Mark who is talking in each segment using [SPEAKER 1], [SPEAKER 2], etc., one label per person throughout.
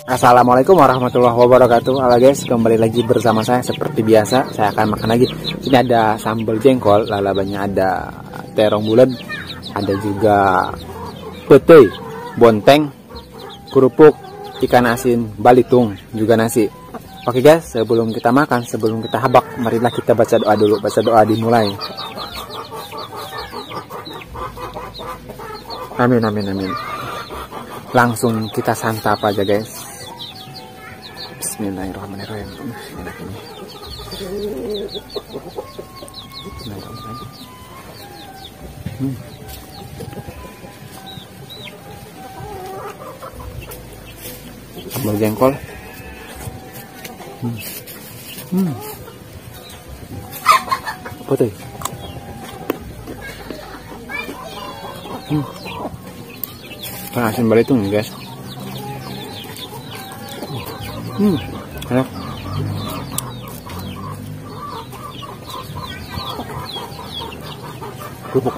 [SPEAKER 1] Assalamualaikum warahmatullahi wabarakatuh. Halo guys, kembali lagi bersama saya seperti biasa. Saya akan makan lagi. Ini ada sambal jengkol, lalabanya ada terong bulat, ada juga pete, bonteng, kerupuk, ikan asin, balitung, juga nasi. Oke guys, sebelum kita makan, sebelum kita habak, marilah kita baca doa dulu. Baca doa dimulai. Amin, amin, amin. Langsung kita santap aja guys. Bismillahirrahmanirrahim. Enak ini. Bismillahirrahmanirrahim. Sambal jengkol. Apa tuh? Ikan asin balitung nih guys. Enak. Kerupuk.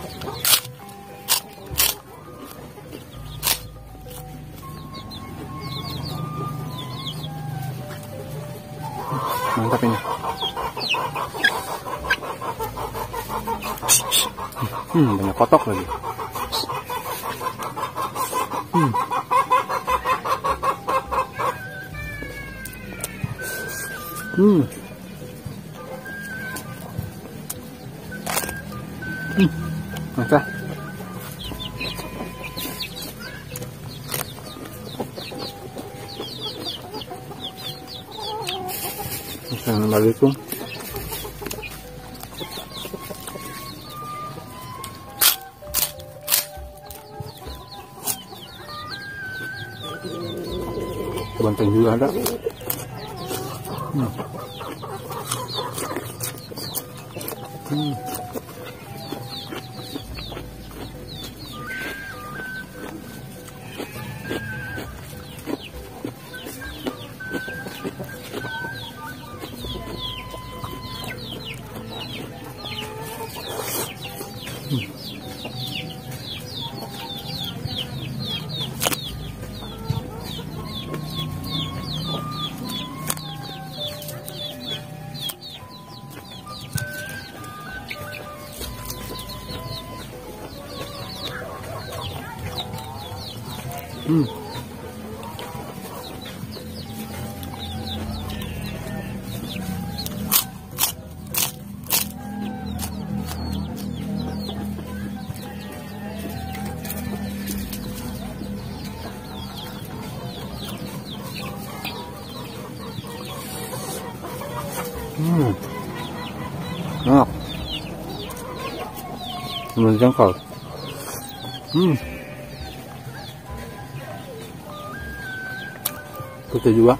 [SPEAKER 1] Mantap ini. Banyak kotok lagi. Mantap. Assalamualaikum. Bonteng juga ada. Enak. Sambal jengkol. Putih juga.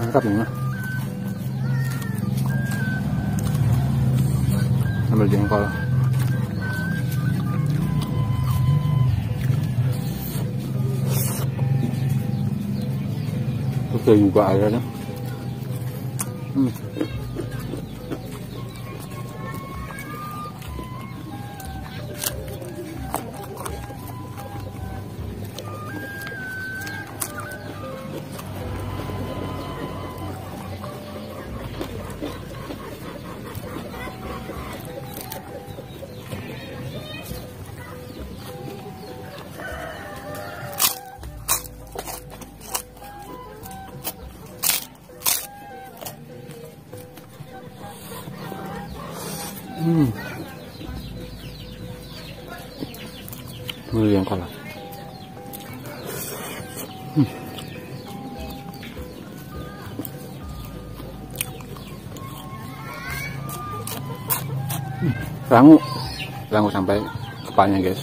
[SPEAKER 1] Mantap nih. Sambal jengkol. Pete juga ada nih. Ini yang kalah. Rangu sampai kepalanya, guys.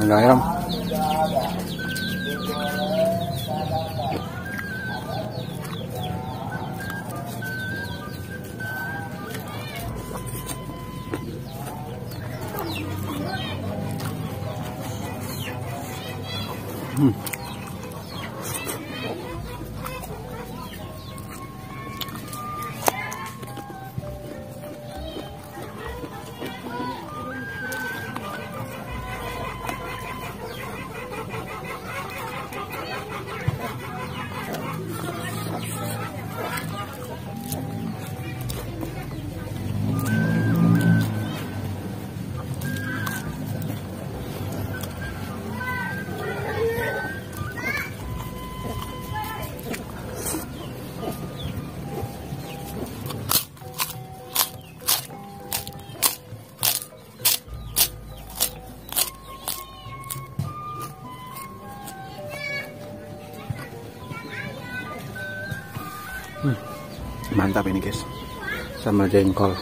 [SPEAKER 1] Ayam. Mantap ini, guys, sama jengkol,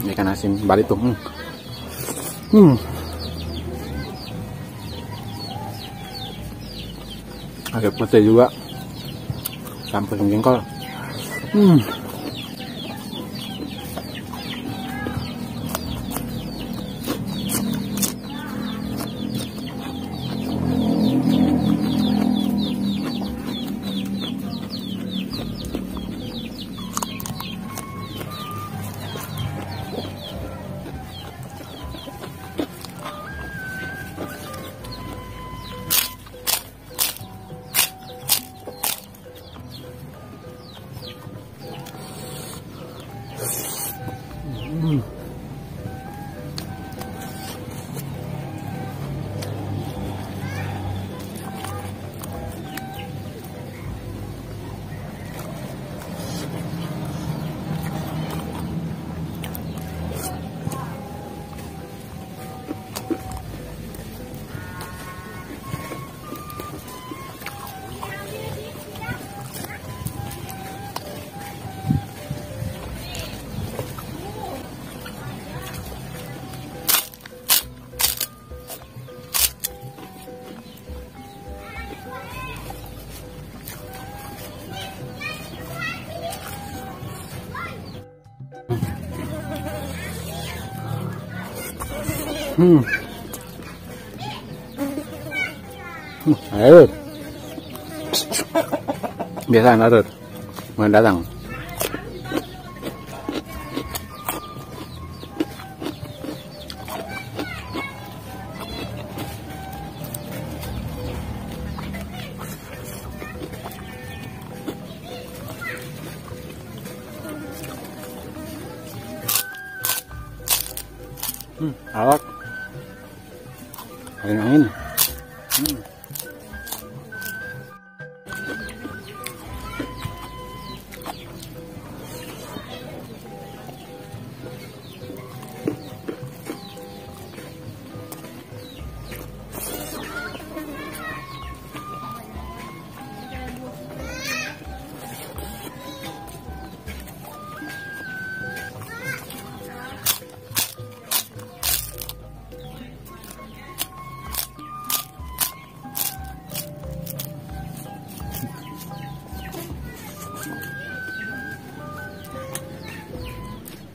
[SPEAKER 1] ikan asin balitung. Agak putih juga, campur jengkol. Ayo. Biasa larut. Mau datang. Awak. Angin.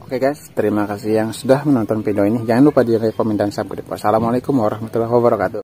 [SPEAKER 1] Oke guys, terima kasih yang sudah menonton video ini. Jangan lupa di like, komen, dan subscribe. Wassalamualaikum warahmatullahi wabarakatuh.